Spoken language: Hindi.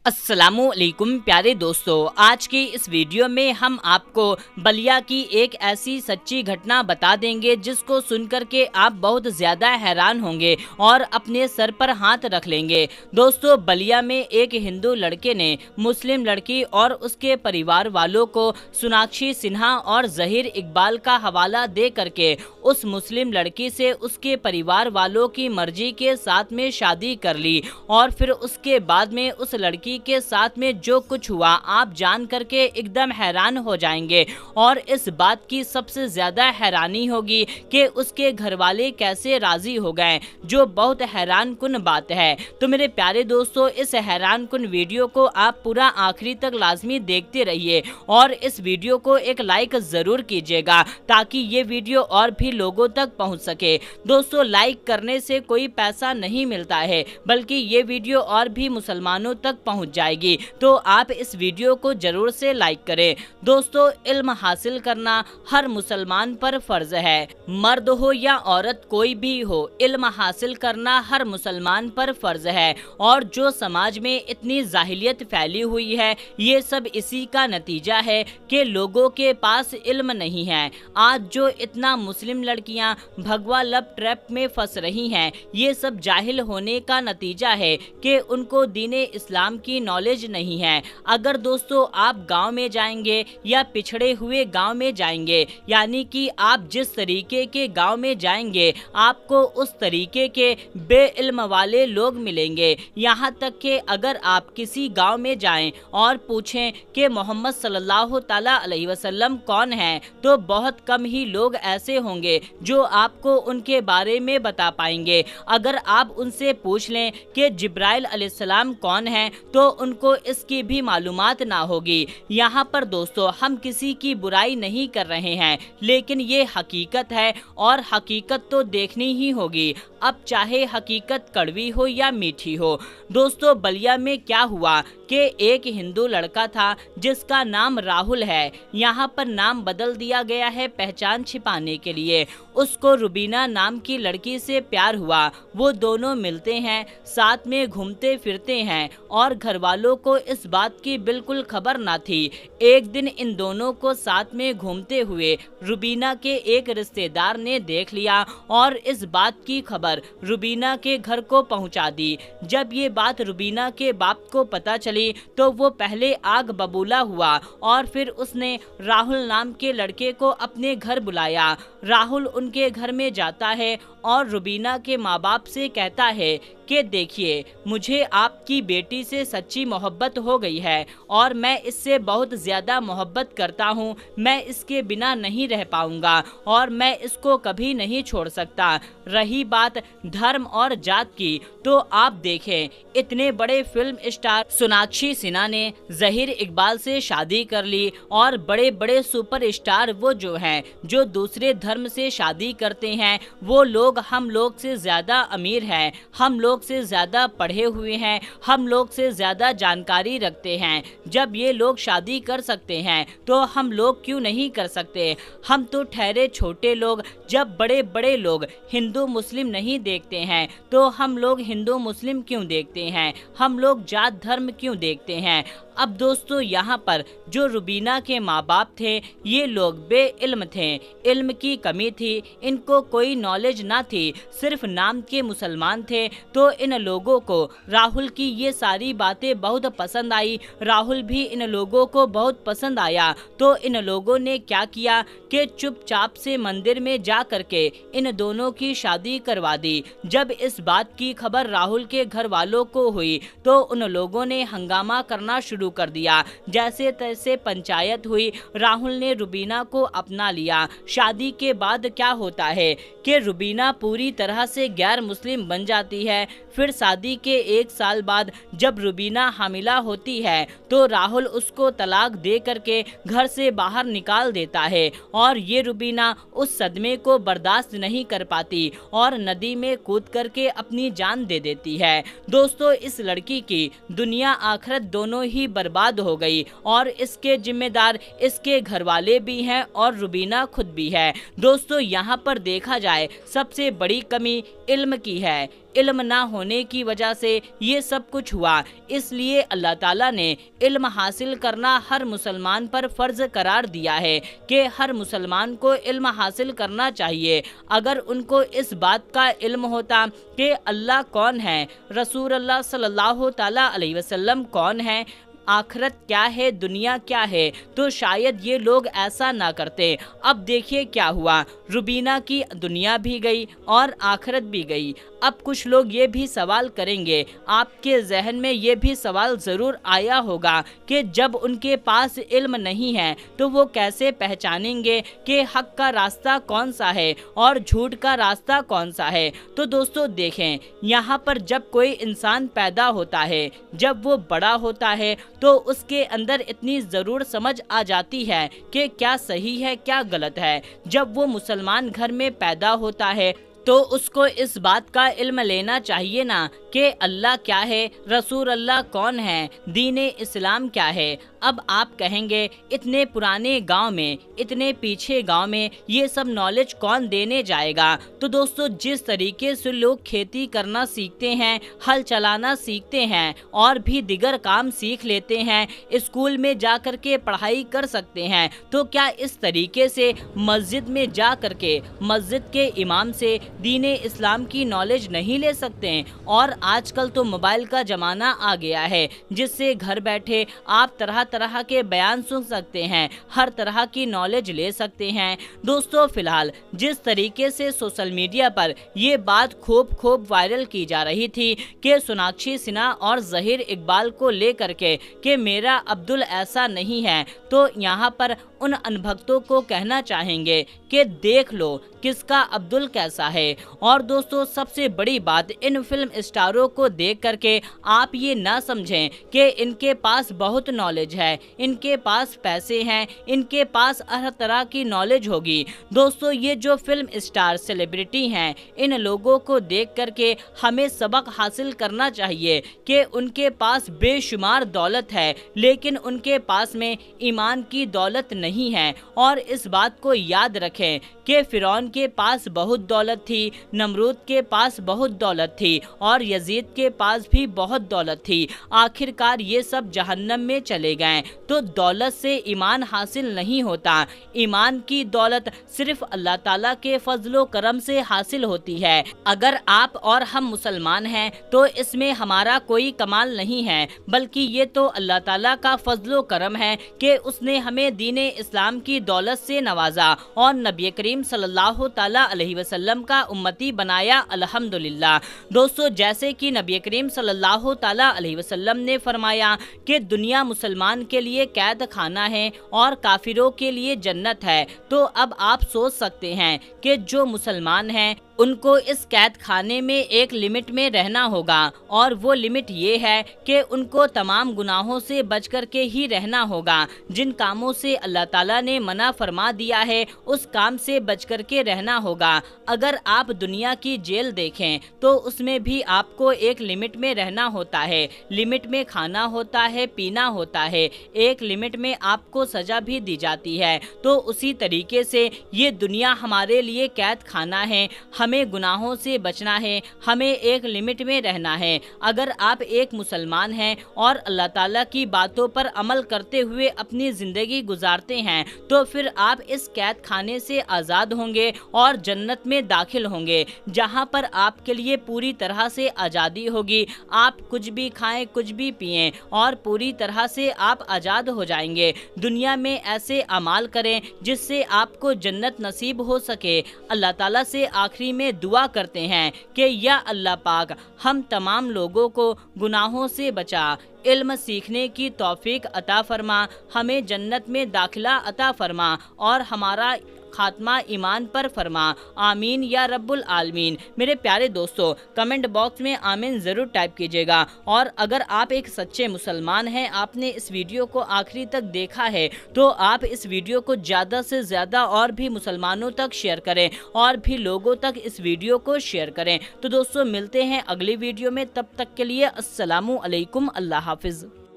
अस्सलामुअलैकुम प्यारे दोस्तों, आज की इस वीडियो में हम आपको बलिया की एक ऐसी सच्ची घटना बता देंगे जिसको सुनकर के आप बहुत ज़्यादा हैरान होंगे और अपने सर पर हाथ रख लेंगे। दोस्तों, बलिया में एक हिंदू लड़के ने मुस्लिम लड़की और उसके परिवार वालों को सोनाक्षी सिन्हा और ज़हीर इकबाल का हवाला दे करके उस मुस्लिम लड़की से उसके परिवार वालों की मर्जी के साथ में शादी कर ली और फिर उसके बाद में उस लड़की के साथ में जो कुछ हुआ आप जान करके एकदम हैरान हो जाएंगे। और इस बात की सबसे ज्यादा हैरानी होगी कि उसके घर वाले कैसे राजी हो गए, जो बहुत हैरान कुन बात है। तो मेरे प्यारे दोस्तों, इस हैरान कुन वीडियो को आप पूरा आखिरी तक लाजमी देखते रहिए और इस वीडियो को एक लाइक जरूर कीजिएगा ताकि ये वीडियो और भी लोगों तक पहुंच सके। दोस्तों, लाइक करने से कोई पैसा नहीं मिलता है, बल्कि ये वीडियो और भी मुसलमानों तक पहुंच जाएगी, तो आप इस वीडियो को जरूर से लाइक करें। दोस्तों, इल्म हासिल करना हर मुसलमान पर फर्ज है। मर्द हो या औरत कोई भी हो, इल्म हासिल करना हर मुसलमान पर फर्ज है। और जो समाज में इतनी जाहिलियत फैली हुई है, ये सब इसी का नतीजा है कि लोगों के पास इल्म नहीं है। आज जो इतना मुस्लिम लड़कियां भगवा लब ट्रैप में फंस रही हैं, ये सब जाहिल होने का नतीजा है कि उनको दीने इस्लाम की नॉलेज नहीं है। अगर दोस्तों आप गांव में जाएंगे या पिछड़े हुए गांव में जाएंगे, यानी कि आप जिस तरीके के गांव में जाएंगे आपको उस तरीके के बेइल्म वाले लोग मिलेंगे। यहाँ तक कि अगर आप किसी गांव में जाएं और पूछें कि मोहम्मद सल्लल्लाहु ताला अलैहि वसल्लम कौन है, तो बहुत कम ही लोग ऐसे होंगे जो आपको उनके बारे में बता पाएंगे। अगर आप उनसे पूछ लें कि जिब्राइल अलैहिस्सलाम कौन है, तो उनको इसकी भी मालूमात ना होगी। यहाँ पर दोस्तों हम किसी की बुराई नहीं कर रहे हैं, लेकिन ये हकीकत है और हकीकत तो देखनी ही होगी, अब चाहे हकीकत कड़वी हो या मीठी हो। दोस्तों, बलिया में क्या हुआ कि एक हिंदू लड़का था जिसका नाम राहुल है। यहाँ पर नाम बदल दिया गया है पहचान छिपाने के लिए। उसको रुबीना नाम की लड़की से प्यार हुआ। वो दोनों मिलते हैं, साथ में घूमते फिरते हैं और घर वालों को इस बात की बिल्कुल खबर ना थी। एक दिन इन दोनों को साथ में घूमते हुए रुबीना के एक रिश्तेदार ने देख लिया और इस बात की खबर रुबीना के घर को पहुंचा दी। जब ये बात रुबीना के बाप को पता चली तो वो पहले आग बबूला हुआ और फिर उसने राहुल नाम के लड़के को अपने घर बुलाया। राहुल उनके घर में जाता है और रुबीना के माँ बाप से कहता है कि देखिए, मुझे आपकी बेटी से सच्ची मोहब्बत हो गई है और मैं इससे बहुत ज़्यादा मोहब्बत करता हूँ। मैं इसके बिना नहीं रह पाऊँगा और मैं इसको कभी नहीं छोड़ सकता। रही बात धर्म और जात की, तो आप देखें, इतने बड़े फिल्म स्टार सोनाक्षी सिन्हा ने ज़हीर इकबाल से शादी कर ली और बड़े बड़े सुपर स्टार वो जो हैं, जो दूसरे धर्म से शादी करते हैं, वो लोग हम लोग से ज़्यादा अमीर हैं, हम लोग से ज़्यादा पढ़े हुए हैं, हम लोग से ज़्यादा जानकारी रखते हैं। जब ये लोग शादी कर सकते हैं तो हम लोग क्यों नहीं कर सकते? हम तो ठहरे छोटे लोग। जब बड़े बड़े लोग हिंदू मुस्लिम नहीं देखते हैं तो हम लोग हिंदू मुस्लिम क्यों देखते हैं? हम लोग जात धर्म क्यों देखते हैं? अब दोस्तों, यहाँ पर जो रुबीना के माँ बाप थे, ये लोग बेइल्म थे, इल्म की कमी थी, इनको कोई नॉलेज ना थी, सिर्फ नाम के मुसलमान थे। तो इन लोगों को राहुल की ये सारी बातें बहुत पसंद आई, राहुल भी इन लोगों को बहुत पसंद आया। तो इन लोगों ने क्या किया कि चुपचाप से मंदिर में जा करके इन दोनों की शादी करवा दी। जब इस बात की खबर राहुल के घर वालों को हुई तो उन लोगों ने हंगामा करना शुरू कर दिया। जैसे तैसे पंचायत हुई, राहुल ने रुबीना को अपना लिया। शादी के बाद क्या होता है कि रुबीना पूरी तरह से गैर मुस्लिम बन जाती है। फिर शादी के 1 साल बाद जब रुबीना हामिला होती है तो राहुल उसको तलाक दे करके घर से बाहर निकाल देता है और ये रुबीना उस सदमे को बर्दाश्त नहीं कर पाती और नदी में कूद करके अपनी जान दे देती है। दोस्तों, इस लड़की की दुनिया आखिरत दोनों ही बर्बाद हो गई और इसके जिम्मेदार इसके घर वाले भी हैं और रुबीना खुद भी है। दोस्तों, यहाँ पर देखा जाए सबसे बड़ी कमी इल्म की है। इल्म ना होने की वजह से ये सब कुछ हुआ। इसलिए अल्लाह ताला ने इल्म हासिल करना हर मुसलमान पर फ़र्ज़ करार दिया है कि हर मुसलमान को इल्म हासिल करना चाहिए। अगर उनको इस बात का इल्म होता कि अल्लाह कौन है, रसूल अल्लाह सल्लल्लाहु ताला अलैहि वसल्लम कौन है, आखिरत क्या है, दुनिया क्या है, तो शायद ये लोग ऐसा ना करते। अब देखिए क्या हुआ, रुबीना की दुनिया भी गई और आखिरत भी गई। अब कुछ लोग ये भी सवाल करेंगे, आपके जहन में ये भी सवाल ज़रूर आया होगा कि जब उनके पास इल्म नहीं है तो वो कैसे पहचानेंगे कि हक का रास्ता कौन सा है और झूठ का रास्ता कौन सा है। तो दोस्तों देखें, यहाँ पर जब कोई इंसान पैदा होता है, जब वो बड़ा होता है तो उसके अंदर इतनी ज़रूर समझ आ जाती है कि क्या सही है क्या गलत है। जब वो मुसलमान घर में पैदा होता है तो उसको इस बात का इल्म लेना चाहिए ना कि अल्लाह क्या है, रसूल अल्लाह कौन है, दीन इस्लाम क्या है। अब आप कहेंगे इतने पुराने गांव में, इतने पीछे गांव में ये सब नॉलेज कौन देने जाएगा। तो दोस्तों जिस तरीके से लोग खेती करना सीखते हैं, हल चलाना सीखते हैं और भी दिगर काम सीख लेते हैं, स्कूल में जा कर के पढ़ाई कर सकते हैं, तो क्या इस तरीके से मस्जिद में जा कर के मस्जिद के इमाम से दीन इस्लाम की नॉलेज नहीं ले सकते हैं। और आजकल तो मोबाइल का ज़माना आ गया है जिससे घर बैठे आप तरह तरह के बयान सुन सकते हैं, हर तरह की नॉलेज ले सकते हैं। दोस्तों फिलहाल जिस तरीके से सोशल मीडिया पर ये बात खूब वायरल की जा रही थी कि सोनाक्षी सिन्हा और ज़हीर इकबाल को लेकर के कि मेरा अब्दुल ऐसा नहीं है, तो यहाँ पर उन अनभक्तों को कहना चाहेंगे कि देख लो किसका अब्दुल कैसा है। और दोस्तों सबसे बड़ी बात, इन फिल्म स्टारों को देख करके आप ये ना समझें कि इनके पास बहुत नॉलेज है, इनके पास पैसे हैं, इनके पास हर तरह की नॉलेज होगी। दोस्तों ये जो फिल्म स्टार सेलिब्रिटी हैं, इन लोगों को देख करके हमें सबक हासिल करना चाहिए कि उनके पास बेशुमार दौलत है लेकिन उनके पास में ईमान की दौलत नहीं है। और इस बात को याद रखें कि फिरौन के पास बहुत दौलत थी, नमरूद के पास बहुत दौलत थी और यजीद के पास भी बहुत दौलत थी। आखिरकार ये सब जहन्नम में चले गए। तो दौलत से ईमान हासिल नहीं होता, ईमान की दौलत सिर्फ अल्लाह ताला के फजलो करम से हासिल होती है। अगर आप और हम मुसलमान हैं तो इसमें हमारा कोई कमाल नहीं है, बल्कि ये तो अल्लाह ताला का फजलो करम है कि उसने हमें दीन इस्लाम की दौलत से नवाजा और नबी करीम सल्लल्लाहु ताला अलैहि वसल्लम का उम्मती बनाया, अल्हम्दुलिल्लाह। दोस्तों जैसे कि नबी करीम सल्लल्लाहु ताला अलैहि वसल्लम ने फरमाया कि दुनिया मुसलमान के लिए कैद खाना है और काफिरों के लिए जन्नत है। तो अब आप सोच सकते हैं कि जो मुसलमान हैं उनको इस कैद खाने में एक लिमिट में रहना होगा और वो लिमिट ये है कि उनको तमाम गुनाहों से बच कर के ही रहना होगा। जिन कामों से अल्लाह ताला ने मना फरमा दिया है उस काम से बच कर के रहना होगा। अगर आप दुनिया की जेल देखें तो उसमें भी आपको एक लिमिट में रहना होता है, लिमिट में खाना होता है, पीना होता है, एक लिमिट में आपको सजा भी दी जाती है। तो उसी तरीके से ये दुनिया हमारे लिए कैद खाना है, हमें गुनाहों से बचना है, हमें एक लिमिट में रहना है। अगर आप एक मुसलमान हैं और अल्लाह ताला की बातों पर अमल करते हुए अपनी ज़िंदगी गुजारते हैं तो फिर आप इस कैद खाने से आज़ाद होंगे और जन्नत में दाखिल होंगे, जहां पर आपके लिए पूरी तरह से आज़ादी होगी। आप कुछ भी खाएं, कुछ भी पिएं और पूरी तरह से आप आज़ाद हो जाएंगे। दुनिया में ऐसे अमाल करें जिससे आपको जन्नत नसीब हो सके। अल्लाह ताला से आखिरी में दुआ करते हैं कि या अल्लाह पाक हम तमाम लोगों को गुनाहों से बचा, इल्म सीखने की तौफीक अता फरमा, हमें जन्नत में दाखिला अता फरमा और हमारा खात्मा ईमान पर फरमा। आमीन या रब्बुल आलमीन। मेरे प्यारे दोस्तों कमेंट बॉक्स में आमीन ज़रूर टाइप कीजिएगा। और अगर आप एक सच्चे मुसलमान हैं, आपने इस वीडियो को आखिरी तक देखा है, तो आप इस वीडियो को ज़्यादा से ज़्यादा और भी मुसलमानों तक शेयर करें और भी लोगों तक इस वीडियो को शेयर करें। तो दोस्तों मिलते हैं अगली वीडियो में, तब तक के लिए अस्सलामु अलैकुम, अल्लाह हाफिज़।